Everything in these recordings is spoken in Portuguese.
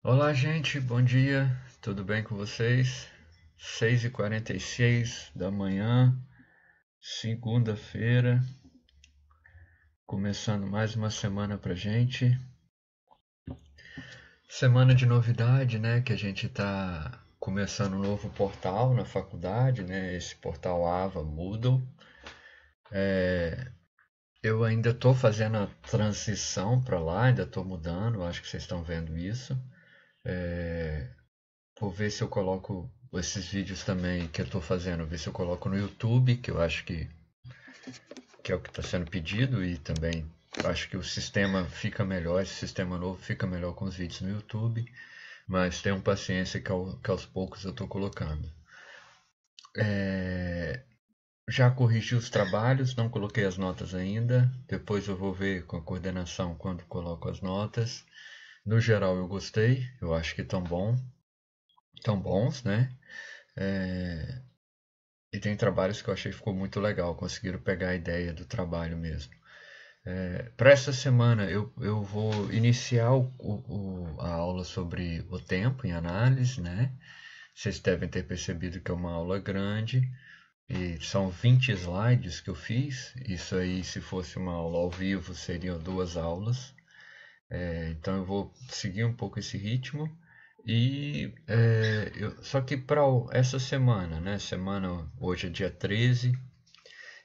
Olá, gente, bom dia, tudo bem com vocês? 6h46 da manhã, segunda-feira, começando mais uma semana pra gente. Semana de novidade, né? Que a gente tá começando um novo portal na faculdade, né? Esse portal Ava Moodle. Eu ainda tô fazendo a transição para lá, ainda tô mudando, acho que vocês estão vendo isso. Vou ver se eu coloco esses vídeos também que eu estou fazendo, ver se eu coloco no YouTube, que eu acho que é o que está sendo pedido, e também acho que o sistema fica melhor, esse sistema novo fica melhor com os vídeos no YouTube, mas tenham paciência que aos poucos eu estou colocando. Já corrigi os trabalhos, não coloquei as notas ainda, depois eu vou ver com a coordenação quando coloco as notas. No geral eu gostei, eu acho que tão bons, né? E tem trabalhos que eu achei que ficou muito legal, conseguiram pegar a ideia do trabalho mesmo. Para essa semana eu vou iniciar a aula sobre o tempo em análise, né? Vocês devem ter percebido que é uma aula grande e são 20 slides que eu fiz. Isso aí, se fosse uma aula ao vivo, seriam duas aulas. Então eu vou seguir um pouco esse ritmo. Só que para essa semana, né? Hoje é dia 13.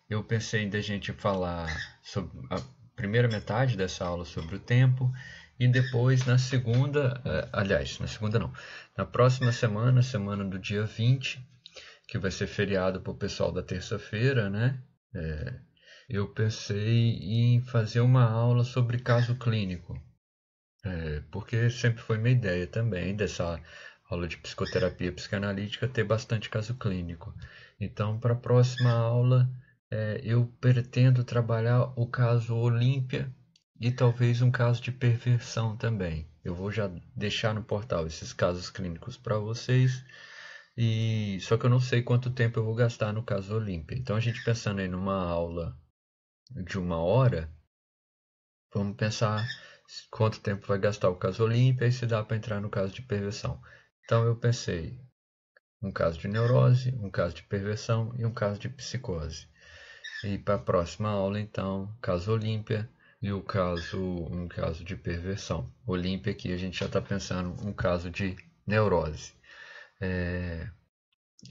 Eu pensei em da gente falar sobre a primeira metade dessa aula sobre o tempo e depois na segunda, aliás, na segunda não, na próxima semana, semana do dia 20, que vai ser feriado para o pessoal da terça-feira, né? Eu pensei em fazer uma aula sobre caso clínico, porque sempre foi minha ideia também dessa aula de psicoterapia psicanalítica ter bastante caso clínico. Então, para a próxima aula, eu pretendo trabalhar o caso Olímpia e talvez um caso de perversão também. Eu vou já deixar no portal esses casos clínicos para vocês, e só que eu não sei quanto tempo eu vou gastar no caso Olímpia. Então, a gente pensando aí numa aula de 1 hora, vamos pensar quanto tempo vai gastar o caso Olímpia e se dá para entrar no caso de perversão. Então eu pensei um caso de neurose, um caso de perversão e um caso de psicose. E para a próxima aula, então, caso Olímpia e um caso de perversão. Olímpia aqui a gente já está pensando um caso de neurose.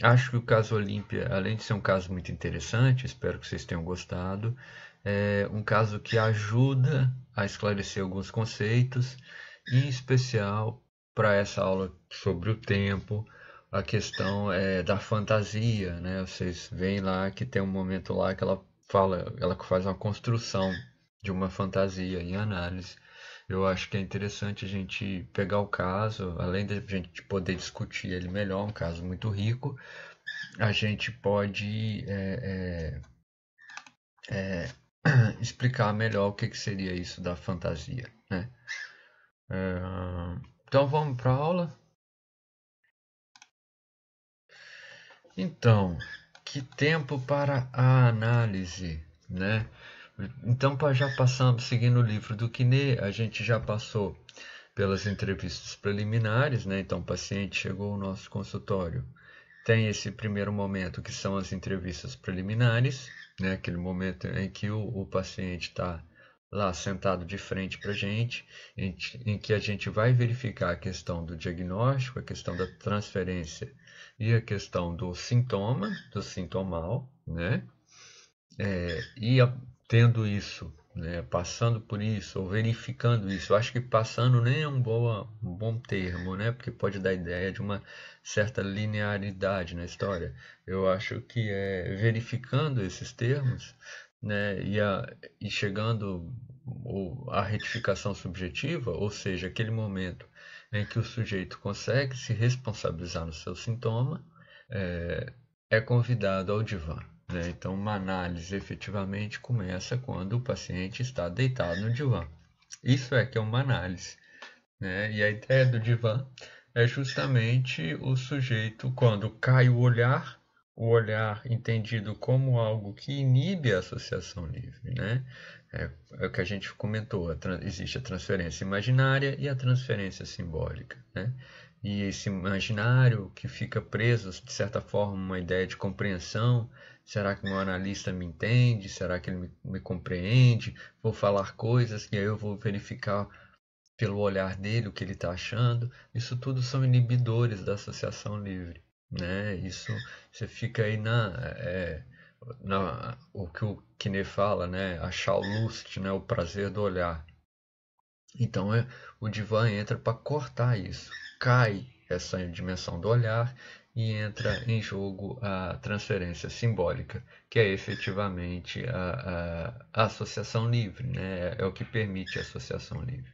Acho que o caso Olímpia, além de ser um caso muito interessante, espero que vocês tenham gostado, é um caso que ajuda a esclarecer alguns conceitos, em especial para essa aula sobre o tempo, a questão da fantasia, né? Vocês veem lá que tem um momento lá que ela faz uma construção de uma fantasia em análise. Eu acho que é interessante a gente pegar o caso, além de a gente poder discutir ele melhor, um caso muito rico, a gente pode explicar melhor o que, que seria isso da fantasia, né? Então vamos para a aula? Então, que tempo para a análise, né? Então, já passamos, seguindo o livro do Quinet, a gente já passou pelas entrevistas preliminares, né? Então, o paciente chegou ao nosso consultório. Tem esse primeiro momento que são as entrevistas preliminares, né? Aquele momento em que o paciente está lá sentado de frente para a gente, em que a gente vai verificar a questão do diagnóstico, a questão da transferência e a questão do sintoma, do sintomal, né? E tendo isso, né, passando por isso, ou verificando isso, eu acho que passando nem é um bom termo, né, porque pode dar ideia de uma certa linearidade na história. Eu acho que é verificando esses termos, né, e chegando à retificação subjetiva, ou seja, aquele momento em que o sujeito consegue se responsabilizar no seu sintoma, é convidado ao divã, né? Então, uma análise efetivamente começa quando o paciente está deitado no divã. Isso é que é uma análise, né? E a ideia do divã é justamente o sujeito, quando cai o olhar entendido como algo que inibe a associação livre, né? É o que a gente comentou, existe a transferência imaginária e a transferência simbólica, né? E esse imaginário que fica preso, de certa forma, uma ideia de compreensão. Será que o meu analista me entende? Será que ele me compreende? Vou falar coisas e aí eu vou verificar pelo olhar dele o que ele está achando. Isso tudo são inibidores da associação livre, né? Isso você fica aí o que o Kine fala, né? A Schaulust, né? O prazer do olhar. Então o divã entra para cortar isso, cai essa dimensão do olhar e entra em jogo a transferência simbólica, que é efetivamente a associação livre, né? É o que permite a associação livre.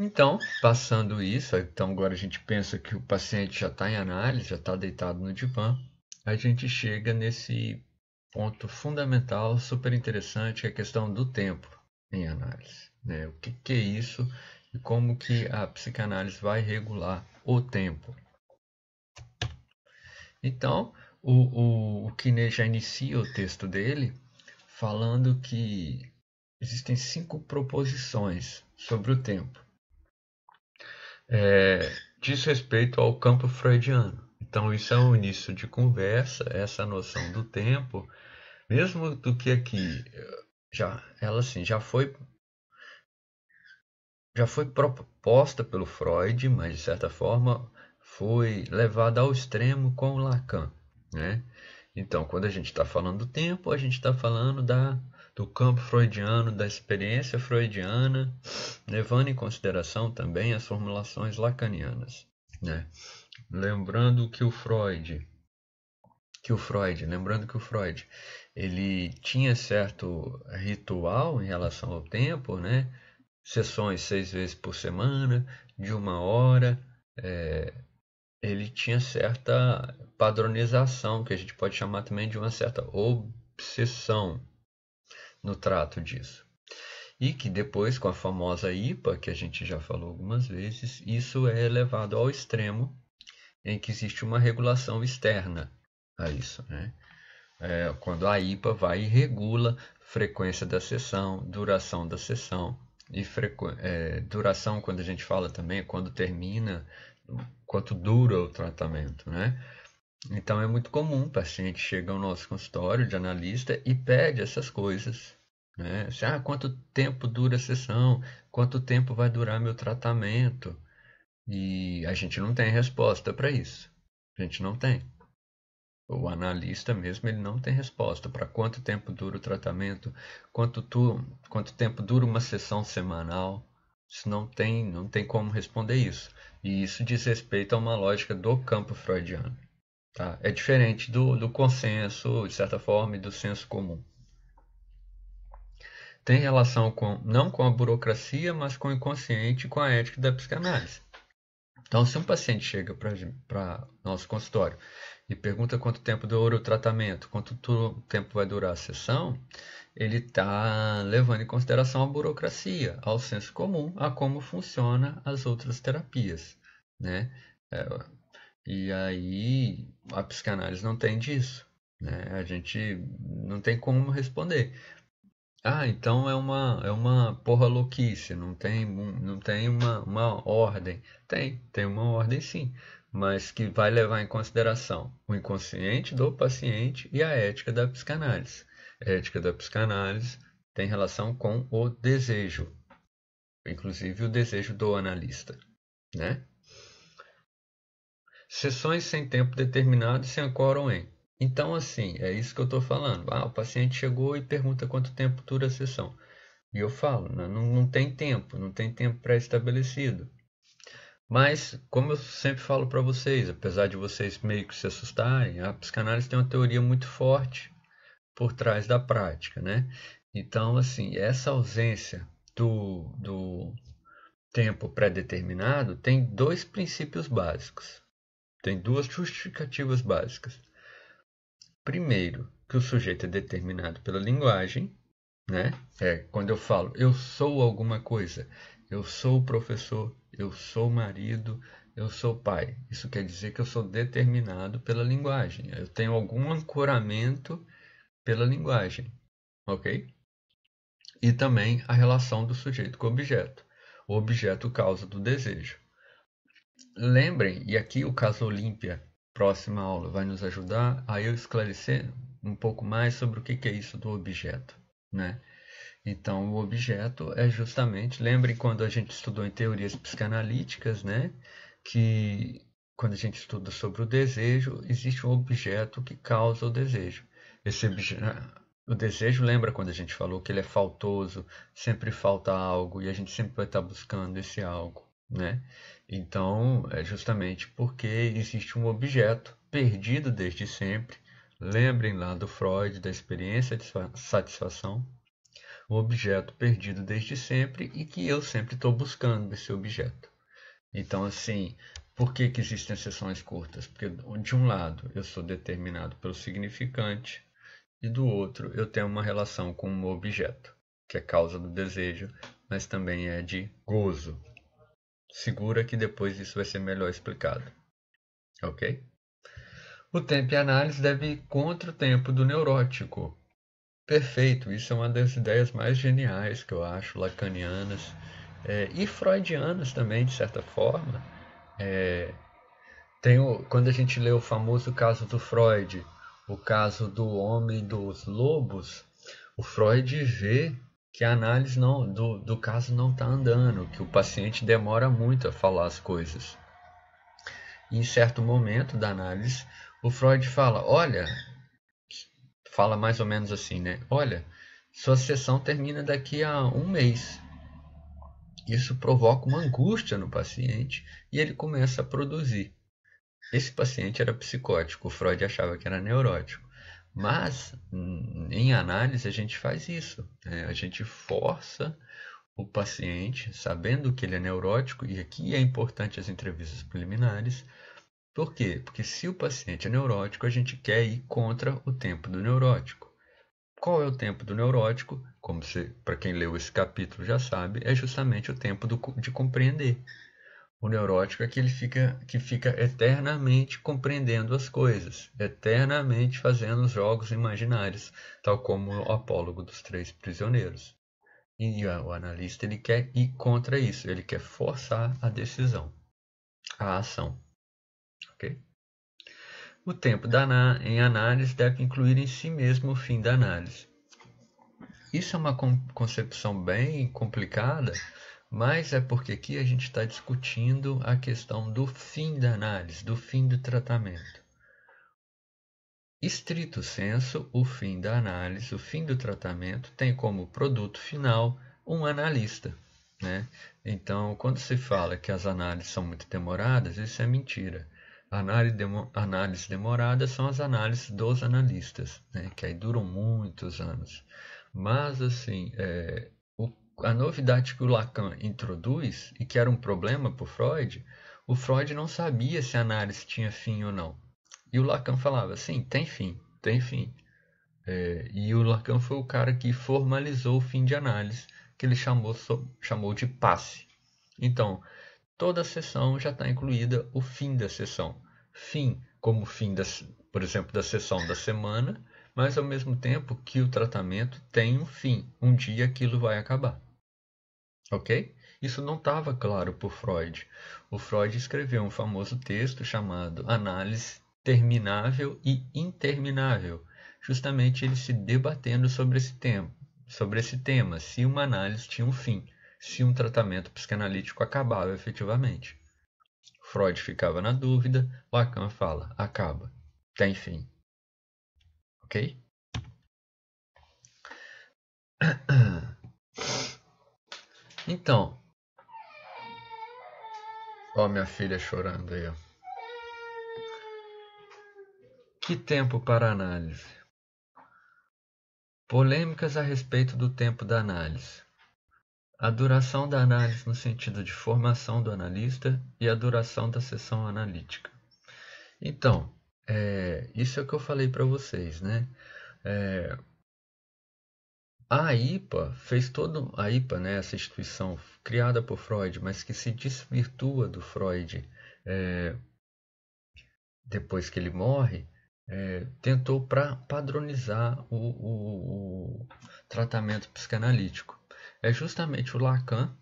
Então, passando isso, então agora a gente pensa que o paciente já está em análise, já está deitado no divã, a gente chega nesse ponto fundamental, super interessante, que é a questão do tempo em análise, né? O que é isso e como que a psicanálise vai regular o tempo. Então, o Kine já inicia o texto dele falando que existem 5 proposições sobre o tempo. Diz respeito ao campo freudiano. Então, isso é um início de conversa, essa noção do tempo, mesmo do que aqui, ela assim, já foi proposta pelo Freud, mas de certa forma foi levada ao extremo com o Lacan, né? Então, quando a gente está falando do tempo, a gente está falando do campo freudiano, da experiência freudiana, levando em consideração também as formulações lacanianas, né? Lembrando que o Freud, ele tinha certo ritual em relação ao tempo, né? Sessões 6 vezes por semana, de 1 hora, ele tinha certa padronização, que a gente pode chamar também de uma certa obsessão no trato disso. E que depois, com a famosa IPA, que a gente já falou algumas vezes, isso é levado ao extremo em que existe uma regulação externa a isso, né? Quando a IPA vai e regula frequência da sessão, duração da sessão, e duração, quando a gente fala também, quando termina, quanto dura o tratamento, né? Então é muito comum o paciente chega ao nosso consultório de analista e pede essas coisas, né? Quanto tempo dura a sessão? Quanto tempo vai durar meu tratamento? E a gente não tem resposta para isso. A gente não tem. O analista mesmo, ele não tem resposta para quanto tempo dura o tratamento, quanto tempo dura uma sessão semanal. Isso não tem como responder isso. E isso diz respeito a uma lógica do campo freudiano. Tá? É diferente do consenso, de certa forma, e do senso comum. Tem relação não com a burocracia, mas com o inconsciente e com a ética da psicanálise. Então, se um paciente chega para nosso consultório e pergunta quanto tempo dura o tratamento, quanto tempo vai durar a sessão, ele está levando em consideração a burocracia, ao senso comum, a como funciona as outras terapias, né? E aí a psicanálise não tem disso, né? A gente não tem como responder. Então é uma porra louquice, não tem uma ordem. Tem uma ordem sim, mas que vai levar em consideração o inconsciente do paciente e a ética da psicanálise. A ética da psicanálise tem relação com o desejo, inclusive o desejo do analista, né? Sessões sem tempo determinado se ancoram em. Então, assim, é isso que eu estou falando. O paciente chegou e pergunta quanto tempo dura a sessão. E eu falo, não tem tempo, não tem tempo pré-estabelecido. Mas, como eu sempre falo para vocês, apesar de vocês meio que se assustarem, a psicanálise tem uma teoria muito forte por trás da prática, né? Então, assim, essa ausência do tempo pré-determinado tem 2 princípios básicos. Tem 2 justificativas básicas. Primeiro, que o sujeito é determinado pela linguagem, né? Quando eu falo, eu sou alguma coisa, eu sou professor, eu sou marido, eu sou pai. Isso quer dizer que eu sou determinado pela linguagem. Eu tenho algum ancoramento pela linguagem, ok? e também a relação do sujeito com o objeto. O objeto causa do desejo. Lembrem, e aqui o caso Olímpia, próxima aula, vai nos ajudar a eu esclarecer um pouco mais sobre o que é isso do objeto, né? Então, o objeto é justamente, lembrem quando a gente estudou em teorias psicanalíticas, né? Que quando a gente estuda sobre o desejo, existe um objeto que causa o desejo. O desejo, lembra quando a gente falou que ele é faltoso, sempre falta algo e a gente sempre vai estar buscando esse algo, né? Então, é justamente porque existe um objeto perdido desde sempre. Lembrem lá do Freud, da experiência de satisfação. Um objeto perdido desde sempre e que eu sempre estou buscando esse objeto. Então, assim, por que existem sessões curtas? Porque, de um lado, eu sou determinado pelo significante e do outro, eu tenho uma relação com um objeto, que é causa do desejo, mas também é de gozo. Segura que depois isso vai ser melhor explicado. Ok? O tempo e a análise deve ir contra o tempo do neurótico. Perfeito, isso é uma das ideias mais geniais que eu acho, lacanianas e freudianas também, de certa forma. Quando a gente lê o famoso caso do Freud, o caso do homem dos lobos, o Freud vê que a análise do caso não está andando, que o paciente demora muito a falar as coisas. E em certo momento da análise, o Freud fala mais ou menos assim, né? Olha, sua sessão termina daqui a um mês. Isso provoca uma angústia no paciente e ele começa a produzir. Esse paciente era psicótico, o Freud achava que era neurótico. Mas, em análise, a gente faz isso. Né? A gente força o paciente, sabendo que ele é neurótico, e aqui é importante as entrevistas preliminares. Por quê? Porque se o paciente é neurótico, a gente quer ir contra o tempo do neurótico. Qual é o tempo do neurótico? Como para quem leu esse capítulo já sabe, é justamente o tempo de compreender. O neurótico é aquele que fica eternamente compreendendo as coisas, eternamente fazendo os jogos imaginários, tal como o apólogo dos 3 prisioneiros. E o analista ele quer ir contra isso, ele quer forçar a decisão, a ação. Okay? O tempo em análise deve incluir em si mesmo o fim da análise. Isso é uma concepção bem complicada, mas é porque aqui a gente está discutindo a questão do fim da análise, do fim do tratamento. Estrito senso, o fim da análise, o fim do tratamento, tem como produto final um analista. Né? Então, quando se fala que as análises são muito demoradas, isso é mentira. Análises demoradas são as análises dos analistas, né? Que aí duram muitos anos. Mas, assim, a novidade que o Lacan introduz, e que era um problema para o Freud não sabia se a análise tinha fim ou não. E o Lacan falava, sim, tem fim, tem fim. E o Lacan foi o cara que formalizou o fim de análise, que ele chamou de passe. Então, toda a sessão já está incluída o fim da sessão. Fim, como fim, por exemplo, da sessão da semana, mas ao mesmo tempo que o tratamento tem um fim. Um dia aquilo vai acabar. Ok? Isso não estava claro por Freud. O Freud escreveu um famoso texto chamado Análise Terminável e Interminável, justamente ele se debatendo sobre esse tema, se uma análise tinha um fim, se um tratamento psicanalítico acabava efetivamente. Freud ficava na dúvida, Lacan fala, acaba, tem fim. Ok? Então, ó minha filha chorando aí, ó. Que tempo para análise? Polêmicas a respeito do tempo da análise. A duração da análise no sentido de formação do analista e a duração da sessão analítica. Então, isso é o que eu falei para vocês, né? A IPA fez todo... A IPA, né, essa instituição criada por Freud, mas que se desvirtua do Freud depois que ele morre, tentou padronizar o tratamento psicanalítico. É justamente o Lacan,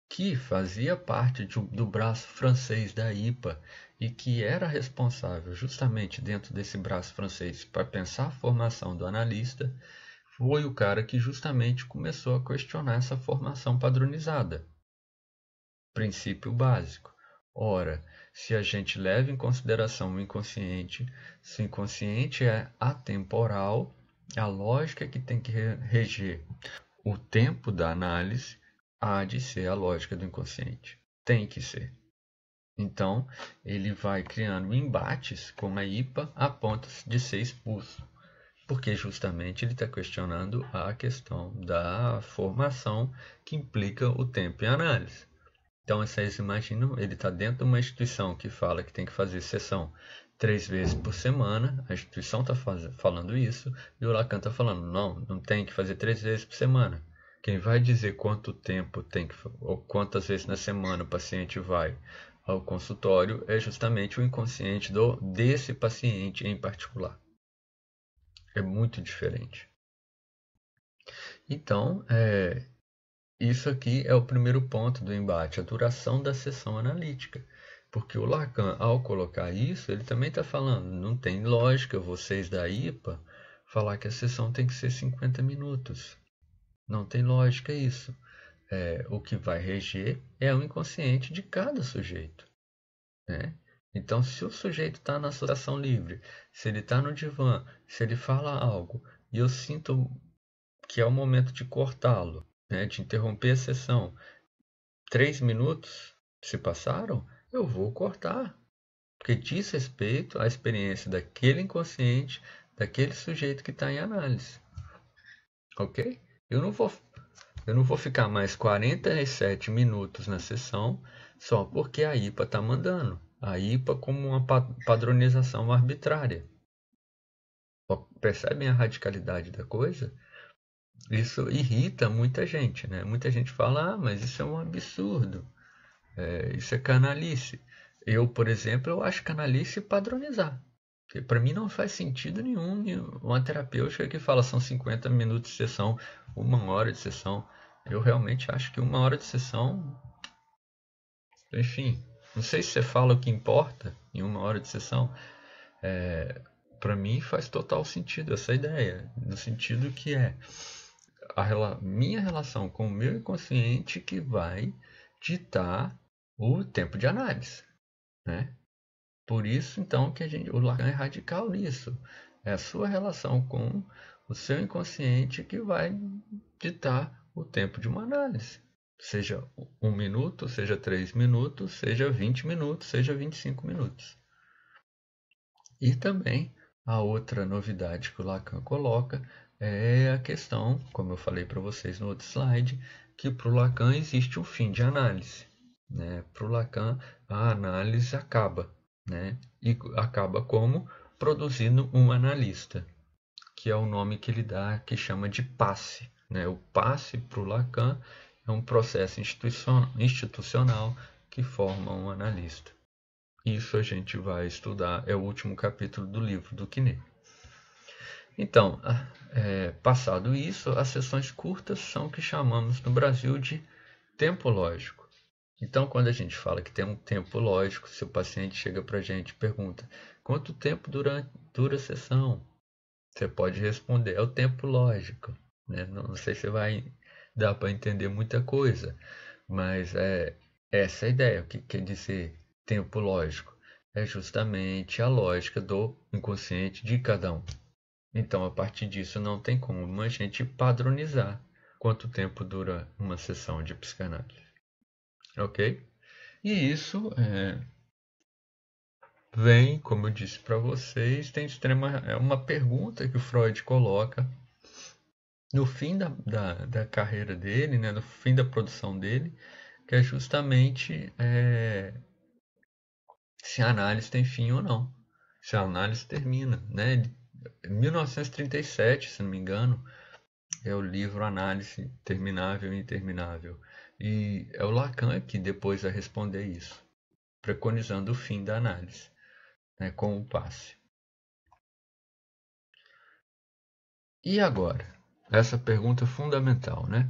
que fazia parte do braço francês da IPA e que era responsável justamente dentro desse braço francês para pensar a formação do analista, foi o cara que justamente começou a questionar essa formação padronizada. Princípio básico. Ora, se a gente leva em consideração o inconsciente, se o inconsciente é atemporal, a lógica que tem que reger o tempo da análise há de ser a lógica do inconsciente. Tem que ser. Então, ele vai criando embates com a IPA a ponto de ser expulso. Porque justamente ele está questionando a questão da formação que implica o tempo em análise. Então, vocês imaginam, ele está dentro de uma instituição que fala que tem que fazer sessão 3 vezes por semana, a instituição está falando isso, e o Lacan está falando, não tem que fazer 3 vezes por semana. Quem vai dizer quanto tempo tem que, ou quantas vezes na semana o paciente vai ao consultório é justamente o inconsciente desse paciente em particular. É muito diferente. Então, isso aqui é o primeiro ponto do embate, a duração da sessão analítica. Porque o Lacan, ao colocar isso, ele também está falando, não tem lógica vocês da IPA falar que a sessão tem que ser 50 minutos. Não tem lógica isso. O que vai reger é o inconsciente de cada sujeito. Né? Então, se o sujeito está na associação livre, se ele está no divã, se ele fala algo e eu sinto que é o momento de cortá-lo, né, de interromper a sessão, 3 minutos se passaram, eu vou cortar, porque diz respeito à experiência daquele inconsciente, daquele sujeito que está em análise. Ok? Eu não vou ficar mais 47 minutos na sessão só porque a IPA está mandando. A IPA como uma padronização arbitrária. Percebem a radicalidade da coisa? Isso irrita muita gente, né? Muita gente fala, mas isso é um absurdo, isso é canalice. Eu, por exemplo, eu acho canalice padronizar. Para mim não faz sentido nenhum uma terapêutica que fala são 50 minutos de sessão, 1 hora de sessão. Eu realmente acho que 1 hora de sessão, enfim, não sei se você fala o que importa em 1 hora de sessão. Para mim faz total sentido essa ideia, no sentido que minha relação com o meu inconsciente que vai ditar o tempo de análise, né? Por isso, então, que o Lacan é radical nisso. É a sua relação com o seu inconsciente que vai ditar o tempo de uma análise. Seja 1 minuto, seja 3 minutos, seja 20 minutos, seja 25 minutos. E também a outra novidade que o Lacan coloca é a questão, como eu falei para vocês no outro slide, que para o Lacan existe um fim de análise. Né? Para o Lacan, a análise acaba. Né? E acaba como? Produzindo um analista, que é o nome que ele dá, que chama de passe. Né? O passe para o Lacan é um processo institucional que forma um analista. Isso a gente vai estudar, é o último capítulo do livro do Quinet. Então, passado isso, as sessões curtas são o que chamamos no Brasil de tempo lógico. Então, quando a gente fala que tem um tempo lógico, se o paciente chega para a gente e pergunta quanto tempo dura a sessão, você pode responder, é o tempo lógico. Né? Não sei se vai dar para entender muita coisa, mas essa é a ideia. O que quer dizer tempo lógico? É justamente a lógica do inconsciente de cada um. Então, a partir disso, não tem como a gente padronizar quanto tempo dura uma sessão de psicanálise. Ok? E isso vem, como eu disse para vocês, é uma pergunta que o Freud coloca no fim da carreira dele, né, no fim da produção dele, que é justamente se a análise tem fim ou não. Se a análise termina. Né? Em 1937, se não me engano, é o livro Análise Terminável e Interminável. E é o Lacan que depois vai responder isso, preconizando o fim da análise, né, com o passe. E agora? Essa pergunta é fundamental, né?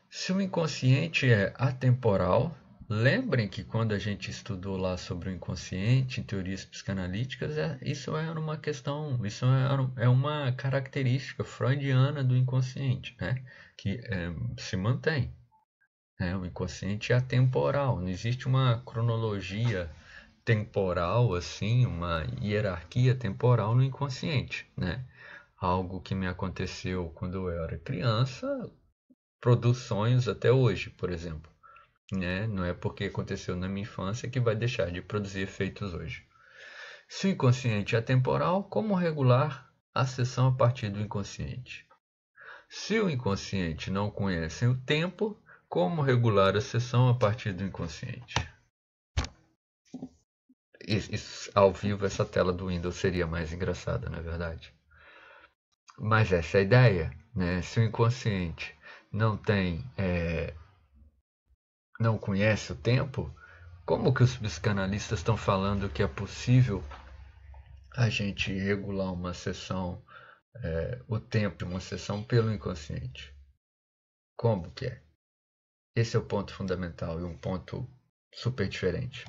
Se o inconsciente é atemporal, lembrem que quando a gente estudou lá sobre o inconsciente, em teorias psicanalíticas, isso era uma questão, é uma característica freudiana do inconsciente, né? Que se mantém. Né? O inconsciente é atemporal, não existe uma cronologia temporal, assim, uma hierarquia temporal no inconsciente, né? Algo que me aconteceu quando eu era criança produz sonhos até hoje, por exemplo. Né? Não é porque aconteceu na minha infância que vai deixar de produzir efeitos hoje. Se o inconsciente é temporal, como regular a sessão a partir do inconsciente? Se o inconsciente não conhece o tempo, como regular a sessão a partir do inconsciente? Ao vivo, essa tela do Windows seria mais engraçada, não é verdade? Mas essa é a ideia, né? Se o inconsciente não tem, não conhece o tempo, como que os psicanalistas estão falando que é possível a gente regular uma sessão, o tempo de uma sessão pelo inconsciente? Como que é? Esse é o ponto fundamental e um ponto super diferente.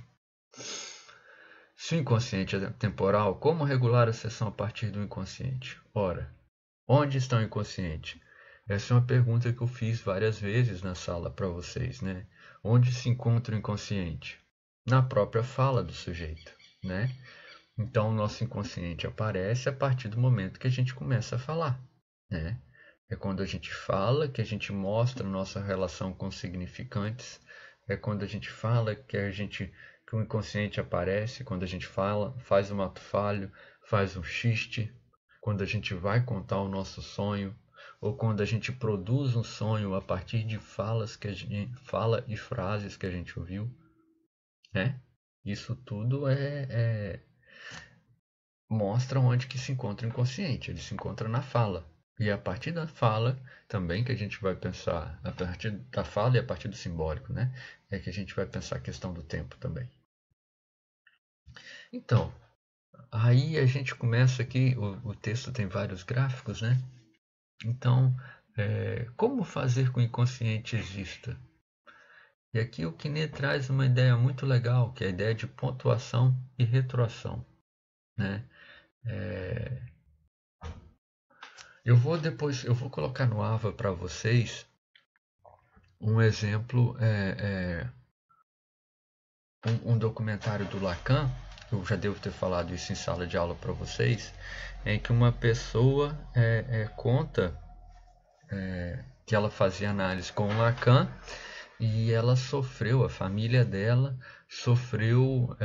Se o inconsciente é temporal, como regular a sessão a partir do inconsciente? Ora, onde está o inconsciente? Essa é uma pergunta que eu fiz várias vezes na sala para vocês, né? Onde se encontra o inconsciente? Na própria fala do sujeito, né? Então, o nosso inconsciente aparece a partir do momento que a gente começa a falar, né? É quando a gente fala que a gente mostra nossa relação com significantes. É quando a gente fala que o inconsciente aparece, quando a gente fala, faz um ato falho, faz um xiste, quando a gente vai contar o nosso sonho, ou quando a gente produz um sonho a partir de falas que a gente fala e frases que a gente ouviu, né? Isso tudo mostra onde que se encontra o inconsciente. Ele se encontra na fala. E é a partir da fala também que a gente vai pensar, a partir da fala e a partir do simbólico, né? É que a gente vai pensar a questão do tempo também. Então, aí a gente começa aqui, o texto tem vários gráficos, né? Então, como fazer com que o inconsciente exista? E aqui o Quinet traz uma ideia muito legal, que é a ideia de pontuação e retroação, né? Eu vou colocar no AVA para vocês um exemplo, um documentário do Lacan, eu já devo ter falado isso em sala de aula para vocês, em que uma pessoa conta que ela fazia análise com o Lacan e ela sofreu, a família dela sofreu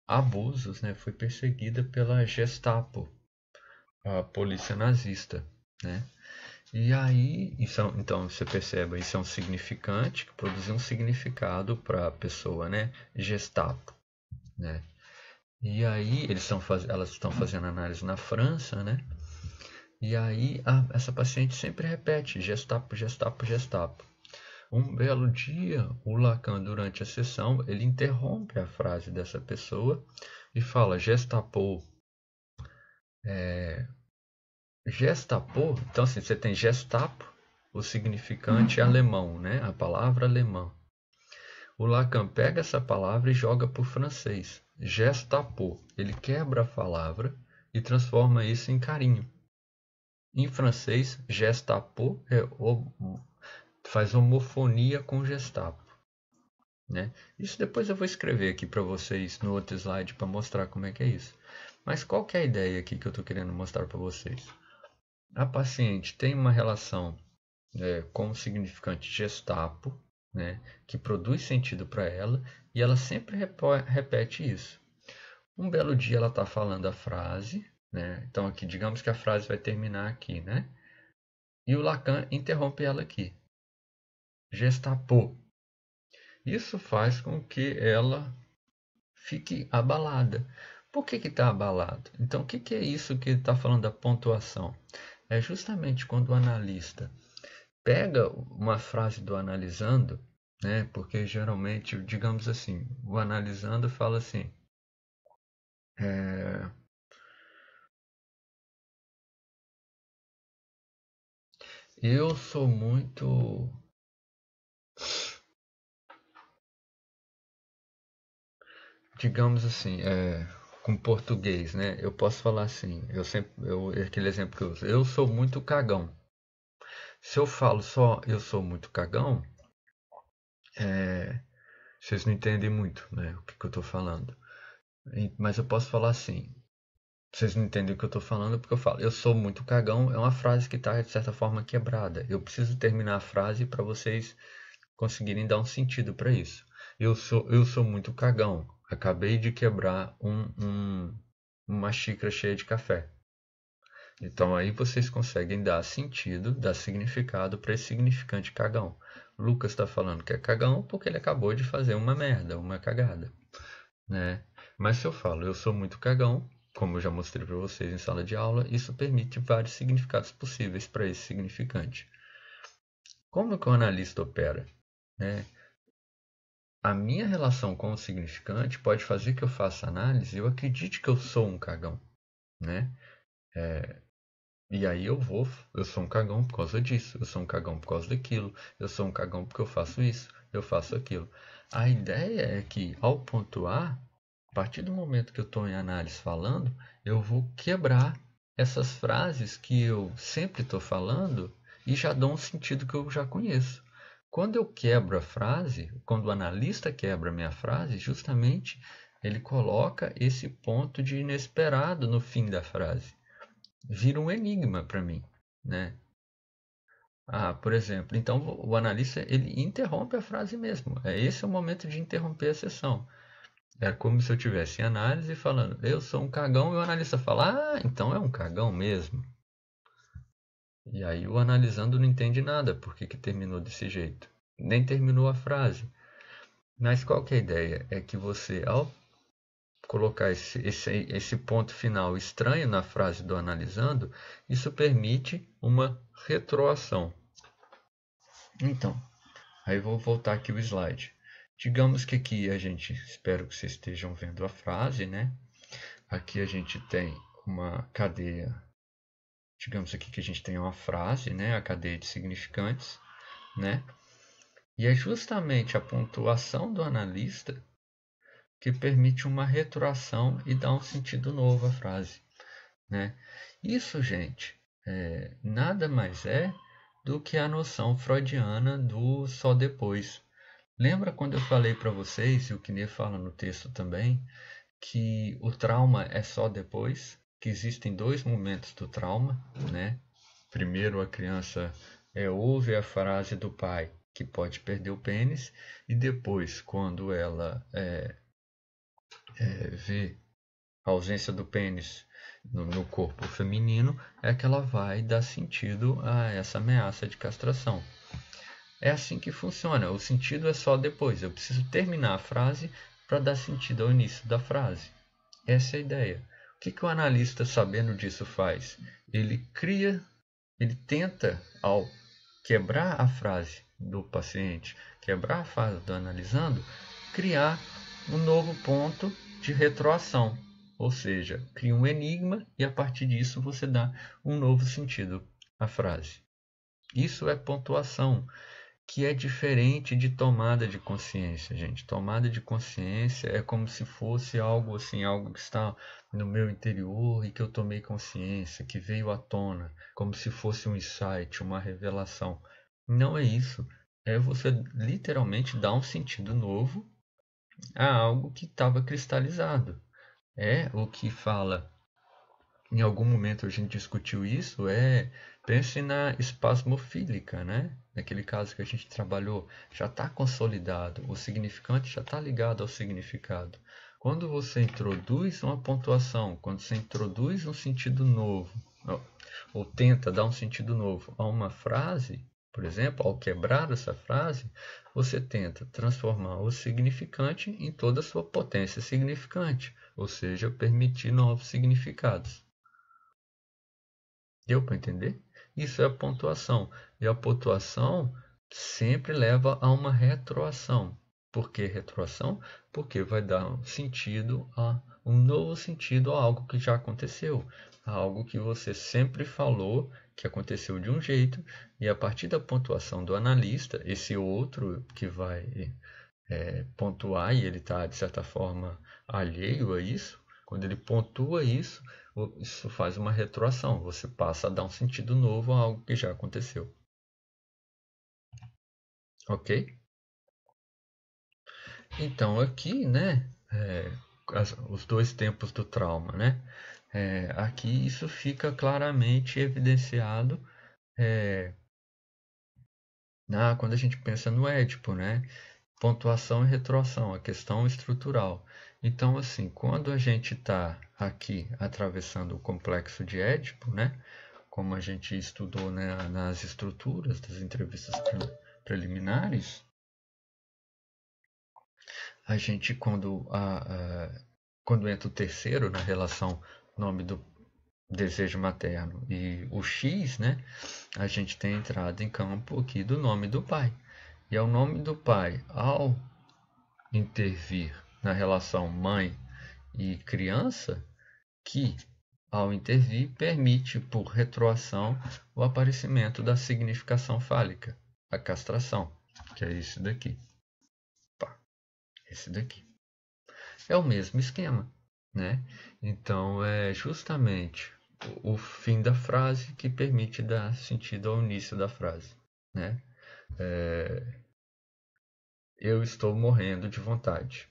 abusos, né? Foi perseguida pela Gestapo, a polícia nazista, né? E aí, então você percebe, isso é um significante que produziu um significado para a pessoa, né? Gestapo, né? E aí elas estão fazendo análise na França, né? E aí essa paciente sempre repete Gestapo, Gestapo, Gestapo. Um belo dia, o Lacan, durante a sessão, ele interrompe a frase dessa pessoa e fala Gestapo. Gestapo, então assim, você tem Gestapo, o significante alemão, né? A palavra alemã. O Lacan pega essa palavra e joga para o francês. Gestapo. Ele quebra a palavra e transforma isso em carinho. Em francês, Gestapo faz homofonia com Gestapo. Né? Isso depois eu vou escrever aqui para vocês no outro slide para mostrar como é que é isso. Mas qual que é a ideia aqui que eu estou querendo mostrar para vocês? A paciente tem uma relação com o significante Gestapo, né, que produz sentido para ela, e ela sempre repete isso. Um belo dia ela está falando a frase, né, então aqui digamos que a frase vai terminar aqui, né, e o Lacan interrompe ela aqui. Gestapo. Isso faz com que ela fique abalada. Por que está abalado? Então, o que é isso que está falando da pontuação? É justamente quando o analista pega uma frase do analisando, né? Porque geralmente, digamos assim, o analisando fala assim, Eu sou muito, digamos assim, com português, né? Eu posso falar assim, aquele exemplo que eu uso, eu sou muito cagão. Se eu falo só eu sou muito cagão, vocês não entendem muito, né, o que eu estou falando. Mas eu posso falar assim, vocês não entendem o que eu estou falando porque eu falo, eu sou muito cagão, é uma frase que está, de certa forma, quebrada. Eu preciso terminar a frase para vocês conseguirem dar um sentido para isso. Eu sou muito cagão. Acabei de quebrar uma xícara cheia de café. Então aí vocês conseguem dar sentido, dar significado para esse significante cagão. Lucas está falando que é cagão porque ele acabou de fazer uma merda, uma cagada, né? Mas se eu falo eu sou muito cagão, como eu já mostrei para vocês em sala de aula, isso permite vários significados possíveis para esse significante. Como que o analista opera? Né? A minha relação com o significante pode fazer que eu faça análise e eu acredite que eu sou um cagão, né? E aí eu sou um cagão por causa disso, eu sou um cagão por causa daquilo, eu sou um cagão porque eu faço isso, eu faço aquilo. A ideia é que ao pontuar, a partir do momento que eu estou em análise falando, eu vou quebrar essas frases que eu sempre estou falando e já dou um sentido que eu já conheço. Quando eu quebro a frase, quando o analista quebra a minha frase, justamente ele coloca esse ponto de inesperado no fim da frase. Vira um enigma para mim, né? Por exemplo, então o analista ele interrompe a frase mesmo. Esse é o momento de interromper a sessão. É como se eu tivesse em análise falando, eu sou um cagão, e o analista fala, então é um cagão mesmo. E aí o analisando não entende nada, por que terminou desse jeito. Nem terminou a frase. Mas qual que é a ideia? É que você, ao colocar esse ponto final estranho na frase do analisando, isso permite uma retroação. Então, aí vou voltar aqui o slide. Digamos que aqui a gente, espero que vocês estejam vendo a frase, né? Aqui a gente tem uma cadeia, digamos aqui que a gente tem uma frase, né? A cadeia de significantes, né? E é justamente a pontuação do analista que permite uma retroação e dá um sentido novo à frase, né? Isso, gente, nada mais é do que a noção freudiana do só depois. Lembra quando eu falei para vocês, e o Kine fala no texto também, que o trauma é só depois, que existem dois momentos do trauma, né? Primeiro a criança ouve a frase do pai que pode perder o pênis, e depois, quando ela vê a ausência do pênis no corpo feminino, é que ela vai dar sentido a essa ameaça de castração. É assim que funciona, o sentido é só depois. Eu preciso terminar a frase para dar sentido ao início da frase. Essa é a ideia. O que o analista, sabendo disso, faz? Ele tenta, ao quebrar a frase do paciente, quebrar a frase do analisando, criar um novo ponto de retroação. Ou seja, cria um enigma e a partir disso você dá um novo sentido à frase. Isso é pontuação, que é diferente de tomada de consciência, gente. Tomada de consciência é como se fosse algo assim, algo que está no meu interior e que eu tomei consciência, que veio à tona, como se fosse um insight, uma revelação. Não é isso. É você literalmente dar um sentido novo a algo que estava cristalizado. É o que fala. Em algum momento a gente discutiu isso, pense na espasmofílica, né? Naquele caso que a gente trabalhou, já está consolidado, o significante já está ligado ao significado. Quando você introduz uma pontuação, quando você introduz um sentido novo, ou tenta dar um sentido novo a uma frase, por exemplo, ao quebrar essa frase, você tenta transformar o significante em toda a sua potência significante, ou seja, permitir novos significados. Deu para entender? Isso é a pontuação. E a pontuação sempre leva a uma retroação. Por que retroação? Porque vai dar um novo sentido a algo que já aconteceu, a algo que você sempre falou que aconteceu de um jeito, e a partir da pontuação do analista, esse outro que vai pontuar, e ele está, de certa forma, alheio a isso, quando ele pontua isso, isso faz uma retroação, você passa a dar um sentido novo a algo que já aconteceu. Ok? Então, aqui, né, os dois tempos do trauma, né? Aqui isso fica claramente evidenciado quando a gente pensa no Édipo, né? Pontuação e retroação, a questão estrutural. Então, assim, quando a gente está aqui atravessando o complexo de Édipo, né? Como a gente estudou, né, nas estruturas das entrevistas preliminares, a gente, quando entra o terceiro na relação nome do desejo materno e o X, né, a gente tem entrado em campo aqui do nome do pai. E é o nome do pai, ao intervir na relação mãe e criança, que, ao intervir, permite, por retroação, o aparecimento da significação fálica, a castração, que é esse daqui. Esse daqui. É o mesmo esquema, né? Então, é justamente o fim da frase que permite dar sentido ao início da frase, né? Eu estou morrendo de vontade.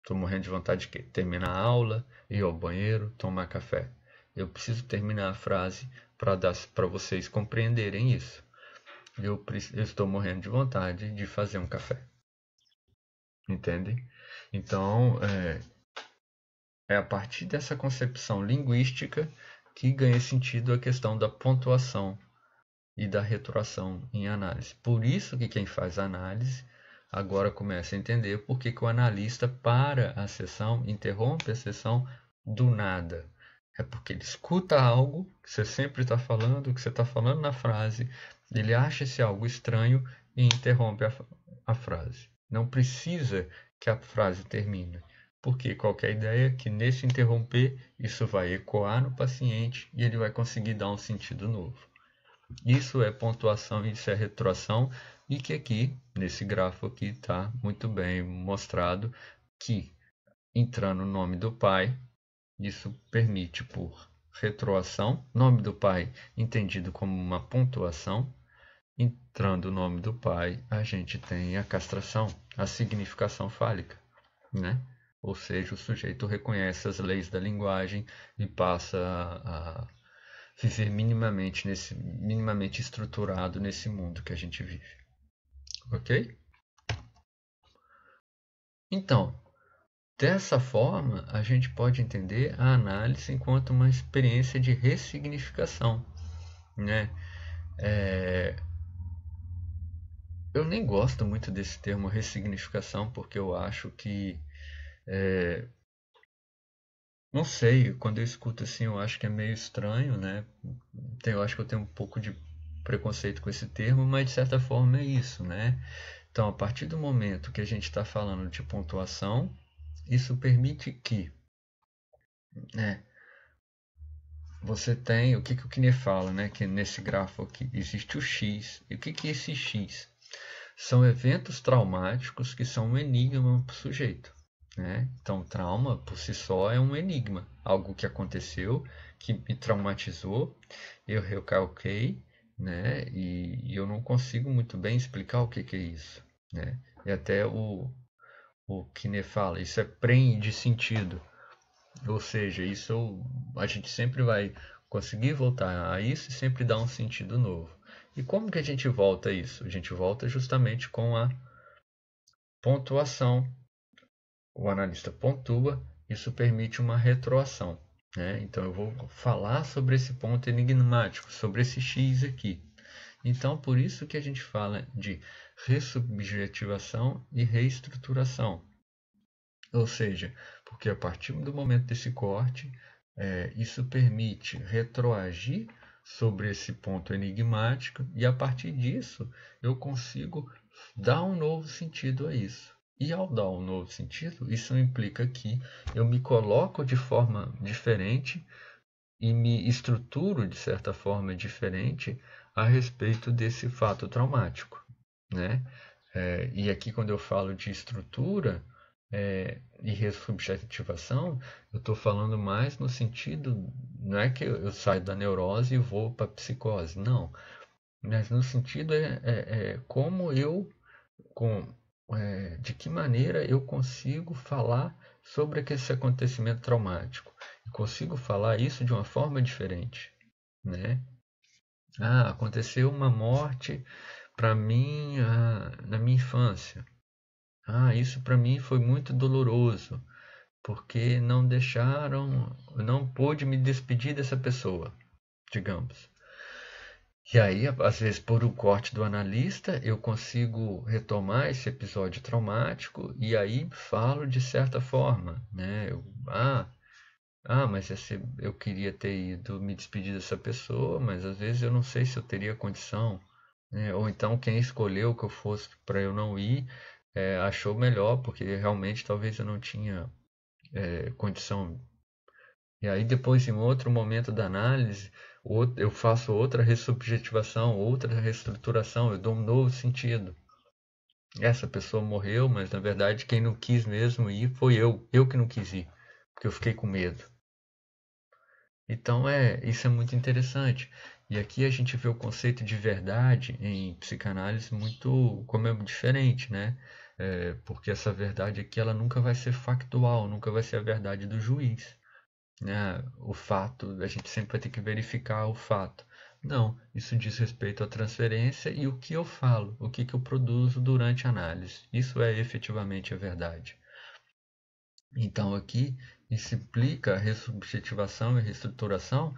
Estou morrendo de vontade de quê? Terminar a aula, ir ao banheiro, tomar café. Eu preciso terminar a frase para vocês compreenderem isso. Eu estou morrendo de vontade de fazer um café. Entende? Então, é a partir dessa concepção linguística que ganha sentido a questão da pontuação e da retroação em análise. Por isso que quem faz análise agora começa a entender por que o analista para a sessão, interrompe a sessão do nada. É porque ele escuta algo que você sempre está falando, que você está falando na frase, ele acha esse algo estranho e interrompe a frase. Não precisa que a frase termine, porque qualquer ideia é que nesse interromper isso vai ecoar no paciente e ele vai conseguir dar um sentido novo. Isso é pontuação, isso é retroação, e que aqui, nesse gráfico aqui, está muito bem mostrado que, entrando o nome do pai, isso permite, por retroação, nome do pai entendido como uma pontuação, entrando o nome do pai, a gente tem a castração, a significação fálica, né? Ou seja, o sujeito reconhece as leis da linguagem e passa a viver minimamente estruturado nesse mundo que a gente vive. Ok? Então, dessa forma, a gente pode entender a análise enquanto uma experiência de ressignificação, né? Eu nem gosto muito desse termo ressignificação, porque eu acho que não sei, quando eu escuto assim, eu acho que é meio estranho, né? Eu acho que eu tenho um pouco de preconceito com esse termo, mas de certa forma é isso, né? Então, a partir do momento que a gente está falando de pontuação, isso permite que, né, você tem o que o Kine fala, né? Que nesse gráfico aqui existe o X. E o que é esse X? São eventos traumáticos que são um enigma para o sujeito. Né? Então, trauma por si só é um enigma, algo que aconteceu, que me traumatizou, eu recalquei, né? E eu não consigo muito bem explicar o que é isso. Né? E até o Kine fala, isso é preenche de sentido, ou seja, isso a gente sempre vai conseguir voltar a isso e sempre dar um sentido novo. E como que a gente volta a isso? A gente volta justamente com a pontuação. O analista pontua, isso permite uma retroação. Né? Então eu vou falar sobre esse ponto enigmático, sobre esse X aqui. Então por isso que a gente fala de ressubjetivação e reestruturação. Ou seja, porque a partir do momento desse corte, isso permite retroagir sobre esse ponto enigmático e a partir disso eu consigo dar um novo sentido a isso. E ao dar um novo sentido, isso implica que eu me coloco de forma diferente e me estruturo de certa forma diferente a respeito desse fato traumático, né? E aqui quando eu falo de estrutura e ressubjetivação, eu estou falando mais no sentido, não é que eu saio da neurose e vou para a psicose, não. Mas no sentido como eu, de que maneira eu consigo falar sobre esse acontecimento traumático. Eu consigo falar isso de uma forma diferente, né? Aconteceu uma morte para mim na minha infância. Isso para mim foi muito doloroso, porque não pude me despedir dessa pessoa, digamos. E aí, às vezes, por um corte do analista, eu consigo retomar esse episódio traumático e aí falo de certa forma, né? Mas eu queria ter ido me despedir dessa pessoa, mas às vezes eu não sei se eu teria condição, né? Ou então quem escolheu que eu fosse para eu não ir, achou melhor, porque realmente talvez eu não tinha condição. E aí depois, em outro momento da análise, eu faço outra ressubjetivação, outra reestruturação, eu dou um novo sentido. Essa pessoa morreu, mas na verdade quem não quis mesmo ir foi eu que não quis ir, porque eu fiquei com medo. Então isso é muito interessante. E aqui a gente vê o conceito de verdade em psicanálise muito como é diferente, né? Porque essa verdade aqui ela nunca vai ser factual, nunca vai ser a verdade do juiz, né? O fato, a gente sempre vai ter que verificar o fato. Não, isso diz respeito à transferência e o que eu falo, o que eu produzo durante a análise. Isso é efetivamente a verdade. Então aqui isso implica a ressubjetivação e reestruturação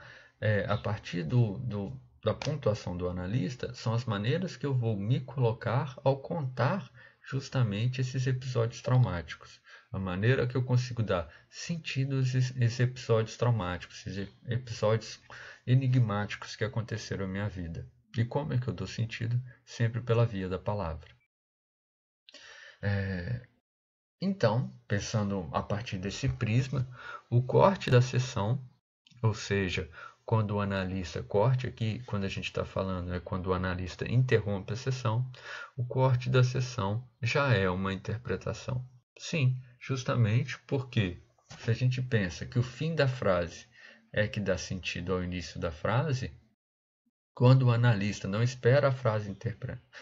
a partir da pontuação do analista, são as maneiras que eu vou me colocar ao contar justamente esses episódios traumáticos. A maneira que eu consigo dar sentido a esses episódios traumáticos, esses episódios enigmáticos que aconteceram na minha vida. E como é que eu dou sentido? Sempre pela via da palavra. Então, pensando a partir desse prisma, o corte da sessão, ou seja, quando o analista corte aqui, quando a gente está falando, é quando o analista interrompe a sessão, o corte da sessão já é uma interpretação. Sim, justamente porque se a gente pensa que o fim da frase é que dá sentido ao início da frase, quando o analista não espera a frase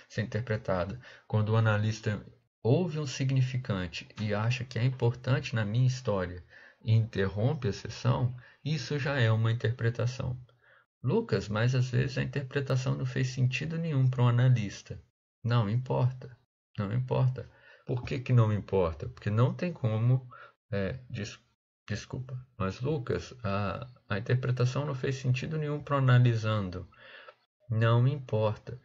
ser interpretada, quando o analista ouve um significante e acha que é importante na minha história e interrompe a sessão, isso já é uma interpretação. Lucas, mas às vezes a interpretação não fez sentido nenhum para um analista. Não importa, não importa. Por que não importa? Porque não tem como... Desculpa, mas Lucas, a interpretação não fez sentido nenhum para o analisando. Não importa,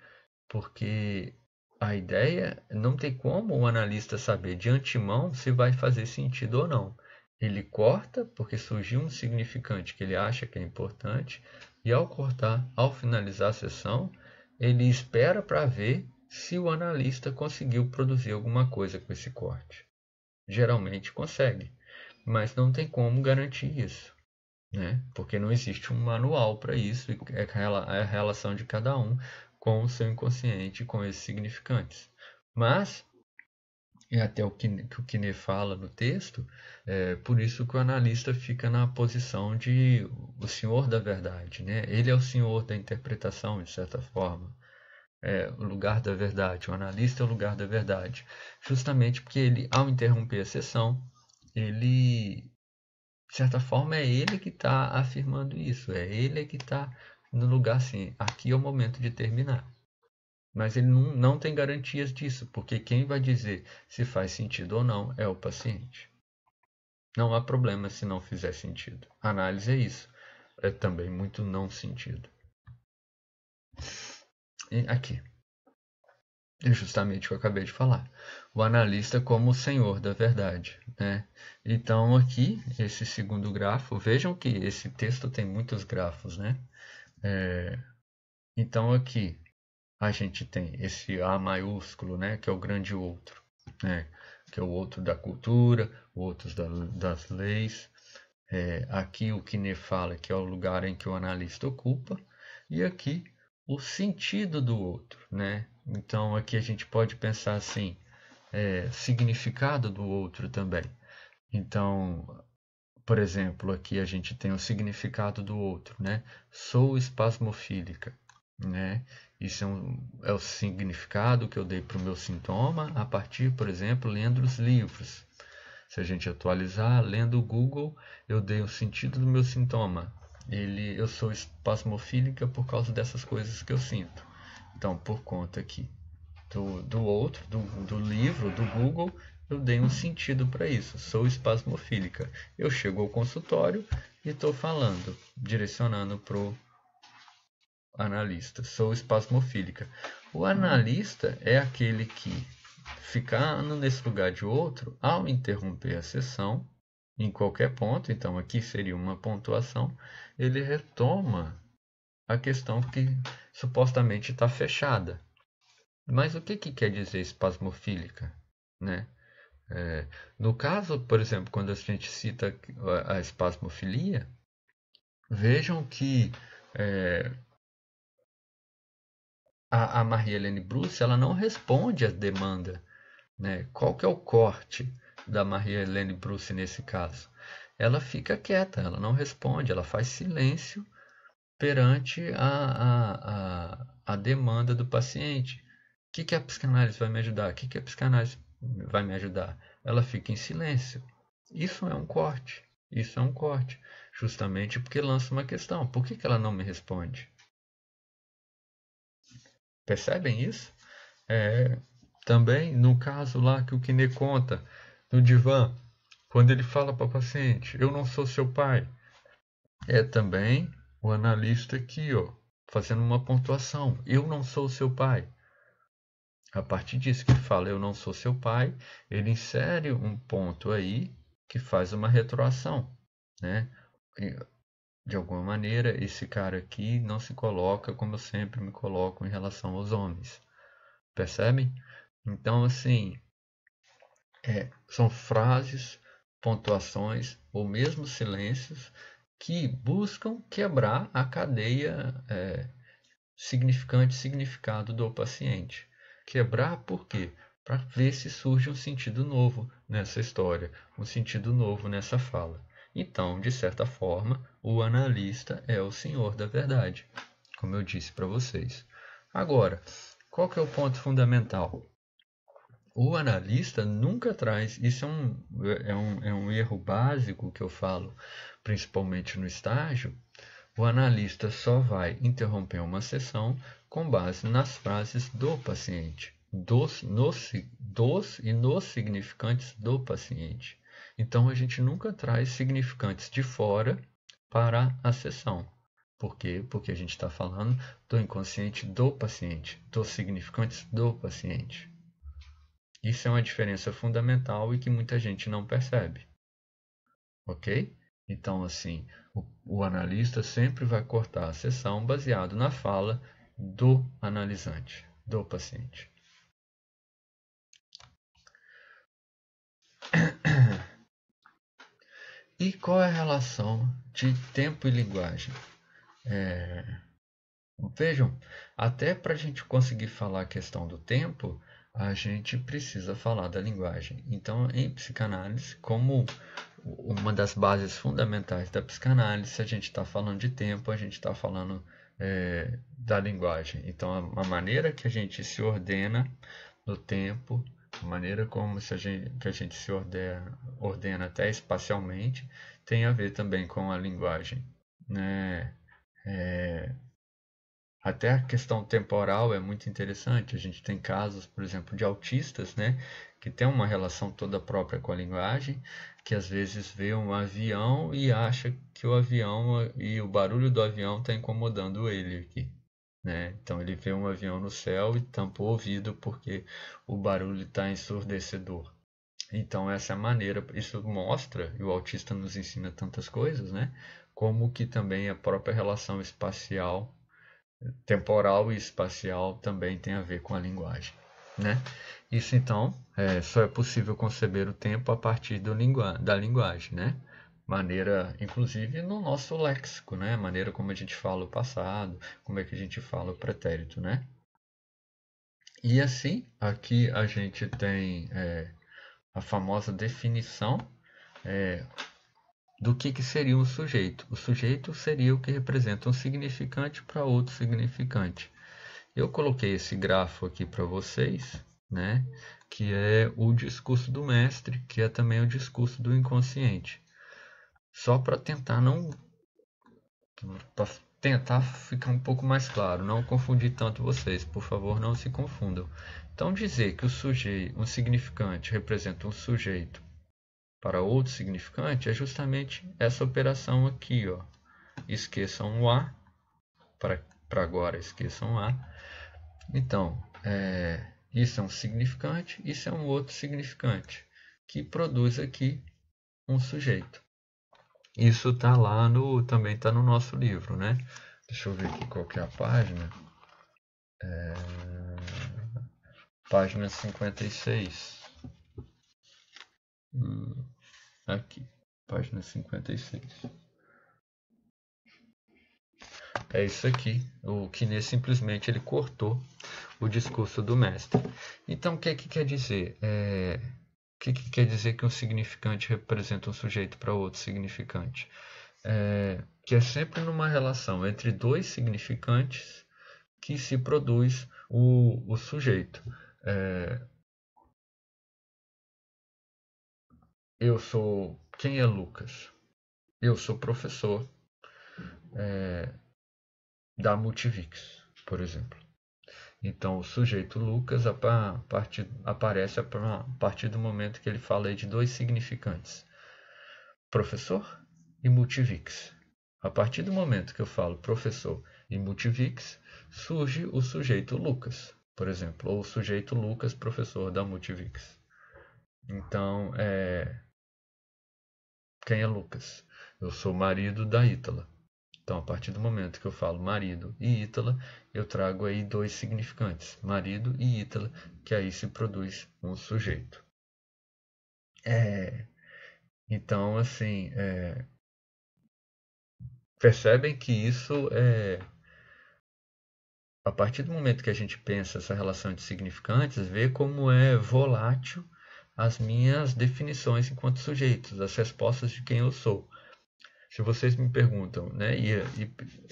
porque a ideia não tem como o analista saber de antemão se vai fazer sentido ou não. Ele corta porque surgiu um significante que ele acha que é importante e ao cortar, ao finalizar a sessão, ele espera para ver se o analista conseguiu produzir alguma coisa com esse corte. Geralmente consegue, mas não tem como garantir isso, né? Porque não existe um manual para isso, é a relação de cada um com o seu inconsciente, com esses significantes. Mas, é até o que o Quinet fala no texto, por isso que o analista fica na posição de o senhor da verdade, né? Ele é o senhor da interpretação, de certa forma. O lugar da verdade, o analista é o lugar da verdade. Justamente porque ele, ao interromper a sessão, ele, de certa forma, é ele que está afirmando isso, é ele que está no lugar assim, aqui é o momento de terminar. Mas ele não tem garantias disso, porque quem vai dizer se faz sentido ou não é o paciente. Não há problema se não fizer sentido. A análise é isso, é também muito não sentido. E aqui, é justamente o que eu acabei de falar. O analista como o senhor da verdade, né? Então aqui, esse segundo grafo, vejam que esse texto tem muitos grafos, né? Então aqui, a gente tem esse A maiúsculo, né, que é o grande outro, né, que é o outro da cultura, o outro das leis. Aqui o Quiné fala que é o lugar em que o analista ocupa, e aqui o sentido do outro, né? Então aqui a gente pode pensar assim, significado do outro também. Então, por exemplo, aqui a gente tem o significado do outro, né? Sou espasmofílica, né? Isso é o significado que eu dei para o meu sintoma a partir, por exemplo, lendo os livros. Se a gente atualizar, lendo o Google, eu dei o sentido do meu sintoma. Eu sou espasmofílica por causa dessas coisas que eu sinto. Então, por conta aqui do livro, do Google, eu dei um sentido para isso. Sou espasmofílica. Eu chego ao consultório e estou falando, direcionando para o analista. Sou espasmofílica. O analista é aquele que, ficando nesse lugar de outro, ao interromper a sessão, em qualquer ponto, então aqui seria uma pontuação, ele retoma a questão que supostamente está fechada. Mas o que quer dizer espasmofílica, né? No caso, por exemplo, quando a gente cita a espasmofilia, vejam que a Maria-Helene Bruce ela não responde à demanda, né? Qual que é o corte da Maria-Helene Bruce nesse caso? Ela fica quieta, ela não responde, ela faz silêncio perante a demanda do paciente. O que a psicanálise vai me ajudar? O que a psicanálise vai me ajudar? Ela fica em silêncio. Isso é um corte. Isso é um corte. Justamente porque lança uma questão. Por que ela não me responde? Percebem isso? Também no caso lá que o Quiné conta, no divã, quando ele fala para o paciente, eu não sou seu pai. É também o analista aqui, ó, fazendo uma pontuação. Eu não sou seu pai. A partir disso que ele fala, eu não sou seu pai, ele insere um ponto aí que faz uma retroação, né? De alguma maneira, esse cara aqui não se coloca como eu sempre me coloco em relação aos homens. Percebem? Então, assim, são frases, pontuações ou mesmo silêncios que buscam quebrar a cadeia significante-significado do paciente. Quebrar por quê? Para ver se surge um sentido novo nessa história, um sentido novo nessa fala. Então, de certa forma, o analista é o senhor da verdade, como eu disse para vocês. Agora, qual que é o ponto fundamental? O analista nunca traz, isso é um erro básico que eu falo, principalmente no estágio. O analista só vai interromper uma sessão com base nas frases do paciente, dos e nos significantes do paciente. Então a gente nunca traz significantes de fora para a sessão. Por quê? Porque a gente está falando do inconsciente do paciente, dos significantes do paciente. Isso é uma diferença fundamental e que muita gente não percebe. Ok? Então, assim, o analista sempre vai cortar a sessão baseado na fala do analisante, do paciente. E qual é a relação de tempo e linguagem? Vejam, até para a gente conseguir falar a questão do tempo, a gente precisa falar da linguagem. Então, em psicanálise, como uma das bases fundamentais da psicanálise, se a gente está falando de tempo, a gente está falando da linguagem. Então, a maneira que a gente se ordena no tempo, a maneira como que a gente se ordena até espacialmente, tem a ver também com a linguagem, né? Até a questão temporal é muito interessante. A gente tem casos, por exemplo, de autistas, né, que tem uma relação toda própria com a linguagem, que às vezes vê um avião e acha que o avião e o barulho do avião está incomodando ele aqui, né? Então ele vê um avião no céu e tampa o ouvido porque o barulho está ensurdecedor. Então essa é a maneira, isso mostra, e o autista nos ensina tantas coisas, né? Como que também a própria relação espacial temporal e espacial também tem a ver com a linguagem, né? Isso então só é possível conceber o tempo a partir da linguagem, né? Maneira, inclusive no nosso léxico, né? Maneira como a gente fala o passado, como é que a gente fala o pretérito, né? E assim, aqui a gente tem a famosa definição do que seria um sujeito. O sujeito seria o que representa um significante para outro significante. Eu coloquei esse grafo aqui para vocês, né? Que é o discurso do mestre, que é também o discurso do inconsciente. Só para tentar para tentar ficar um pouco mais claro, não confundir tanto vocês, por favor, não se confundam. Então dizer que um significante representa um sujeito para outro significante é justamente essa operação aqui, ó. Esqueçam o A, para agora esqueçam o A. Então, isso é um significante, isso é um outro significante, que produz aqui um sujeito. Isso tá lá também está no nosso livro, né? Deixa eu ver aqui qual que é a página. Página 56. Aqui, página 56. É isso aqui. O Quinet simplesmente ele cortou o discurso do mestre. Então, o que quer dizer? O que quer dizer que um significante representa um sujeito para outro significante? Que é sempre numa relação entre dois significantes que se produz o sujeito. Eu sou... Quem é Lucas? Eu sou professor da Multivix, por exemplo. Então, o sujeito Lucas aparece a partir do momento que ele fala de dois significantes, professor e Multivix. A partir do momento que eu falo professor e Multivix, surge o sujeito Lucas, por exemplo, ou o sujeito Lucas, professor da Multivix. Então, quem é Lucas? Eu sou marido da Ítala. Então, a partir do momento que eu falo marido e Ítala, eu trago aí dois significantes, marido e Ítala, que aí se produz um sujeito. Então, assim, percebem que isso a partir do momento que a gente pensa essa relação de significantes, vê como é volátil as minhas definições enquanto sujeitos, as respostas de quem eu sou. Se vocês me perguntam, né, e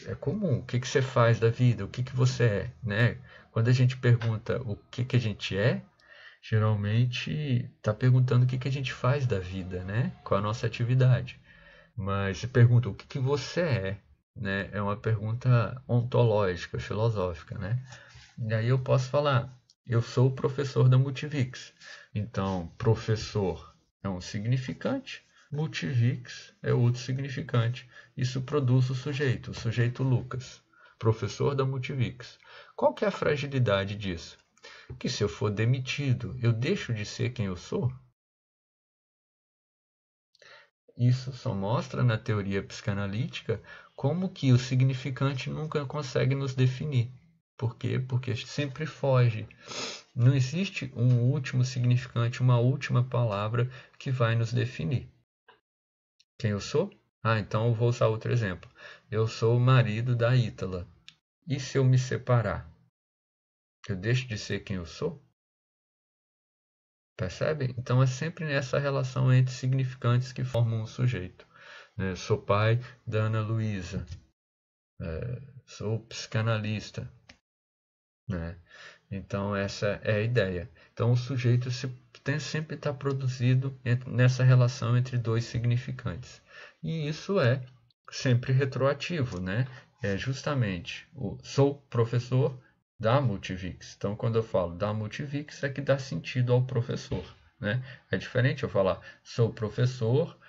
é comum, o que você faz da vida, o que você é, né? Quando a gente pergunta o que a gente é, geralmente está perguntando o que a gente faz da vida, né? Qual a nossa atividade. Mas se pergunta o que você é, né? É uma pergunta ontológica, filosófica, né? E aí eu posso falar, eu sou o professor da Multivix. Então, professor é um significante, Multivix é outro significante. Isso produz o sujeito Lucas, professor da Multivix. Qual que é a fragilidade disso? Que se eu for demitido, eu deixo de ser quem eu sou? Isso só mostra na teoria psicanalítica como que o significante nunca consegue nos definir. Por quê? Porque sempre foge. Não existe um último significante, uma última palavra que vai nos definir. Quem eu sou? Então eu vou usar outro exemplo. Eu sou o marido da Ítala. E se eu me separar? Eu deixo de ser quem eu sou? Percebe? Então é sempre nessa relação entre significantes que formam um sujeito. Sou pai da Ana Luísa. Sou psicanalista. Então essa é a ideia. Então o sujeito sempre está produzido nessa relação entre dois significantes. E isso é sempre retroativo, né? É justamente sou professor da Multivix. Então quando eu falo da Multivix é que dá sentido ao professor, né? É diferente eu falar sou professor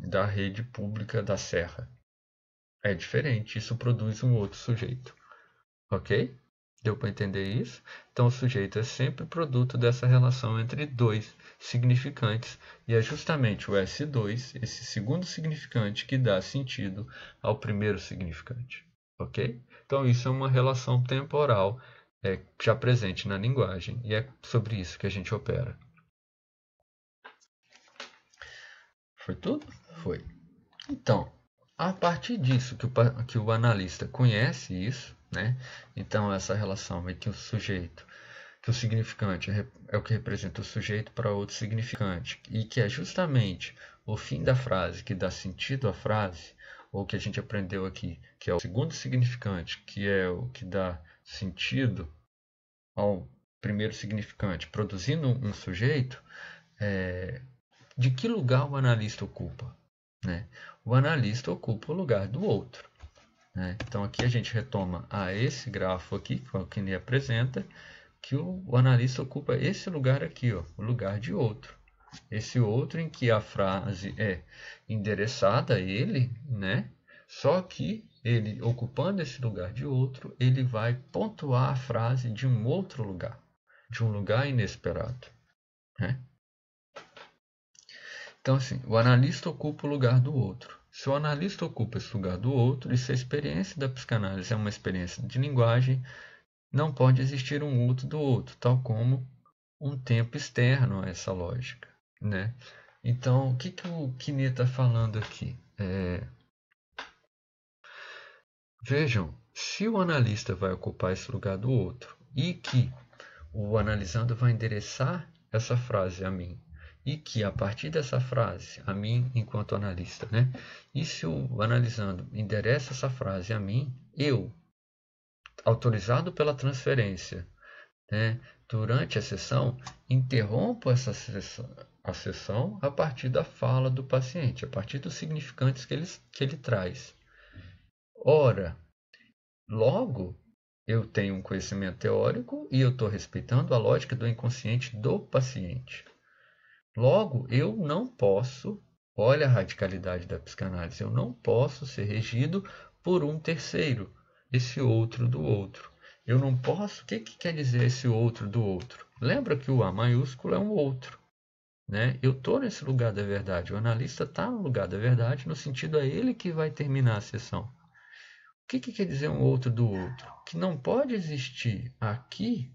da rede pública da Serra. É diferente, isso produz um outro sujeito. Ok? Deu para entender isso? Então, o sujeito é sempre produto dessa relação entre dois significantes. E é justamente o S2, esse segundo significante, que dá sentido ao primeiro significante. Ok? Então, isso é uma relação temporal já presente na linguagem, e é sobre isso que a gente opera. Foi tudo? Foi. Então, a partir disso que o analista conhece isso, né? Então, essa relação entre o sujeito, que o significante é o que representa o sujeito para outro significante, e que é justamente o fim da frase que dá sentido à frase, ou que a gente aprendeu aqui, que é o segundo significante, que é o que dá sentido ao primeiro significante, produzindo um sujeito, de que lugar o analista ocupa? Né? O analista ocupa o lugar do outro. Né? Então aqui a gente retoma a esse grafo aqui, que é o que ele apresenta, que o analista ocupa esse lugar aqui, ó, o lugar de outro. Esse outro em que a frase é endereçada a ele, né? Só que ele, ocupando esse lugar de outro, ele vai pontuar a frase de um outro lugar, de um lugar inesperado. Né? Então, assim, o analista ocupa o lugar do outro. Se o analista ocupa esse lugar do outro, e se a experiência da psicanálise é uma experiência de linguagem, não pode existir um outro do outro, tal como um tempo externo a essa lógica. Né? Então, o que o Quinet está falando aqui? Vejam, se o analista vai ocupar esse lugar do outro e que o analisando vai endereçar essa frase a mim, e que a partir dessa frase, a mim enquanto analista, né? E se o analisando endereça essa frase a mim, eu, autorizado pela transferência, né, durante a sessão, interrompo a sessão a partir da fala do paciente, a partir dos significantes que ele traz. Ora, logo, eu tenho um conhecimento teórico e eu estou respeitando a lógica do inconsciente do paciente. Logo, eu não posso, olha a radicalidade da psicanálise, eu não posso ser regido por um terceiro, esse outro do outro. Eu não posso, o que quer dizer esse outro do outro? Lembra que o A maiúsculo é um outro. Né? Eu estou nesse lugar da verdade, o analista está no lugar da verdade, no sentido é ele que vai terminar a sessão. O que quer dizer um outro do outro? Que não pode existir aqui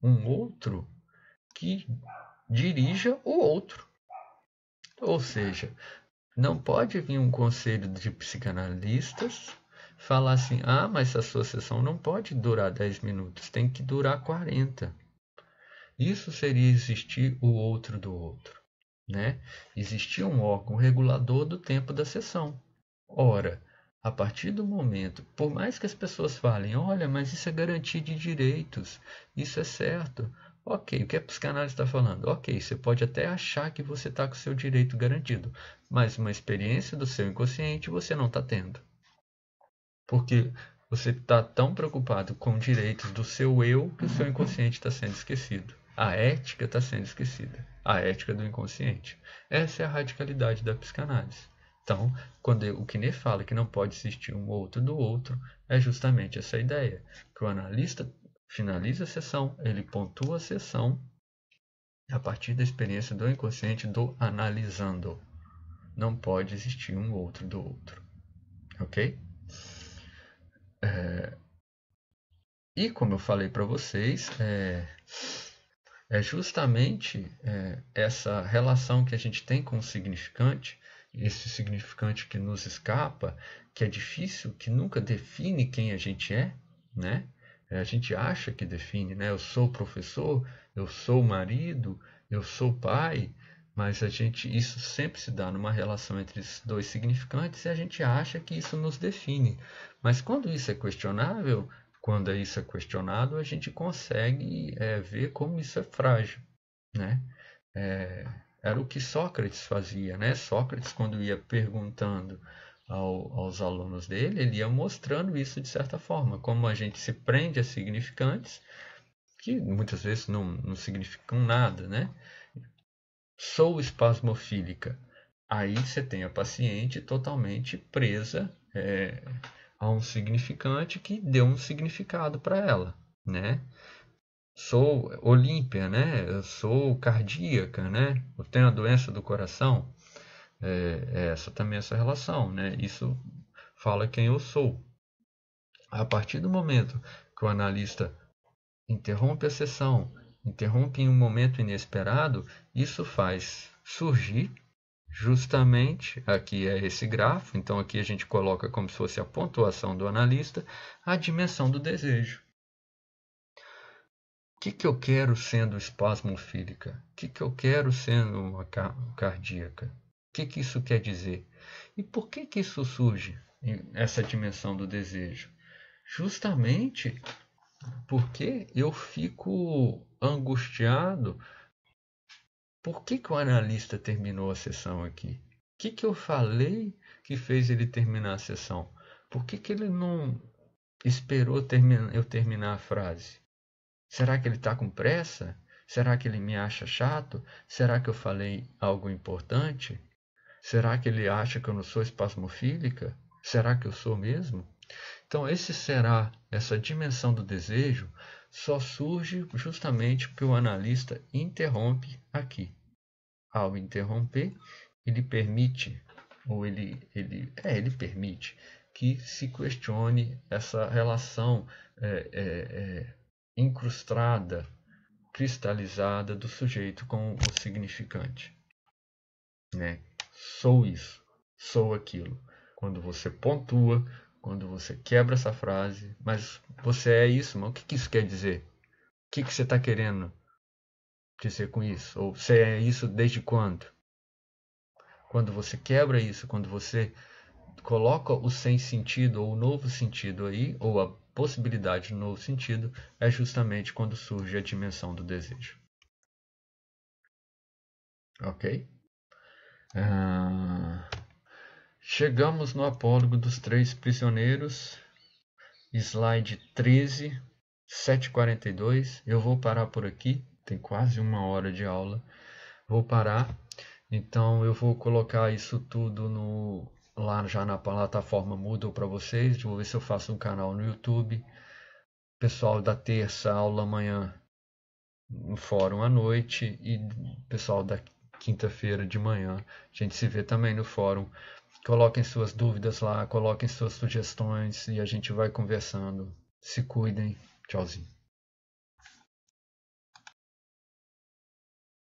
um outro que dirija o outro. Ou seja, não pode vir um conselho de psicanalistas falar assim, mas a sua sessão não pode durar 10 minutos, tem que durar 40. Isso seria existir o outro do outro. Né? Existia um órgão regulador do tempo da sessão. Ora, a partir do momento, por mais que as pessoas falem, olha, mas isso é garantia de direitos, isso é certo. Ok, o que a psicanálise está falando? Ok, você pode até achar que você está com o seu direito garantido, mas uma experiência do seu inconsciente você não está tendo. Porque você está tão preocupado com direitos do seu eu que o seu inconsciente está sendo esquecido. A ética está sendo esquecida. A ética do inconsciente. Essa é a radicalidade da psicanálise. Então, quando o Quinet fala que não pode existir um outro do outro, é justamente essa ideia. Que o analista finaliza a sessão, ele pontua a sessão a partir da experiência do inconsciente do analisando. Não pode existir um outro do outro. Ok? E como eu falei para vocês, é justamente essa relação que a gente tem com o significante, esse significante que nos escapa, que é difícil, que nunca define quem a gente é, né? A gente acha que define, né? Eu sou professor, eu sou marido, eu sou pai, mas isso sempre se dá numa relação entre esses dois significantes e a gente acha que isso nos define. Mas quando isso é questionável, quando isso é questionado, a gente consegue ver como isso é frágil. Né? Era o que Sócrates fazia. Né? Sócrates, quando ia perguntando aos alunos dele, ele ia mostrando isso de certa forma, como a gente se prende a significantes que muitas vezes não significam nada. Né? Sou espasmofílica. Aí você tem a paciente totalmente presa a um significante que deu um significado para ela, né? Sou olímpia, né? Eu sou cardíaca, né? Eu tenho a doença do coração. Essa também essa relação, né? Isso fala quem eu sou. A partir do momento que o analista interrompe a sessão, interrompe em um momento inesperado, isso faz surgir justamente, aqui é esse grafo, então aqui a gente coloca como se fosse a pontuação do analista, a dimensão do desejo. O que eu quero sendo espasmofílica? O que eu quero sendo uma cardíaca? O que isso quer dizer? E por que isso surge, essa dimensão do desejo? Justamente porque eu fico angustiado. Por que o analista terminou a sessão aqui? O que eu falei que fez ele terminar a sessão? Por que ele não esperou eu terminar a frase? Será que ele está com pressa? Será que ele me acha chato? Será que eu falei algo importante? Será que ele acha que eu não sou espasmofílica? Será que eu sou mesmo? Então, essa dimensão do desejo só surge justamente porque o analista interrompe aqui. Ao interromper, ele permite, ou ele permite que se questione essa relação incrustada, cristalizada do sujeito com o significante. Né? Sou isso, sou aquilo. Quando você pontua, quando você quebra essa frase, mas você é isso, mas o que isso quer dizer? O que você está querendo dizer com isso? Ou você é isso desde quando? Quando você quebra isso, quando você coloca o sem sentido ou o novo sentido aí, ou a possibilidade de novo sentido, é justamente quando surge a dimensão do desejo. Ok? Chegamos no apólogo dos 3 prisioneiros, slide 13, 7h42. Eu vou parar por aqui, tem quase 1 hora de aula. Vou parar, então eu vou colocar isso tudo lá já na plataforma Moodle para vocês. Vou ver se eu faço um canal no YouTube. Pessoal da terça, aula amanhã no fórum à noite, e pessoal da quinta-feira de manhã, a gente se vê também no fórum. Coloquem suas dúvidas lá, coloquem suas sugestões e a gente vai conversando. Se cuidem. Tchauzinho.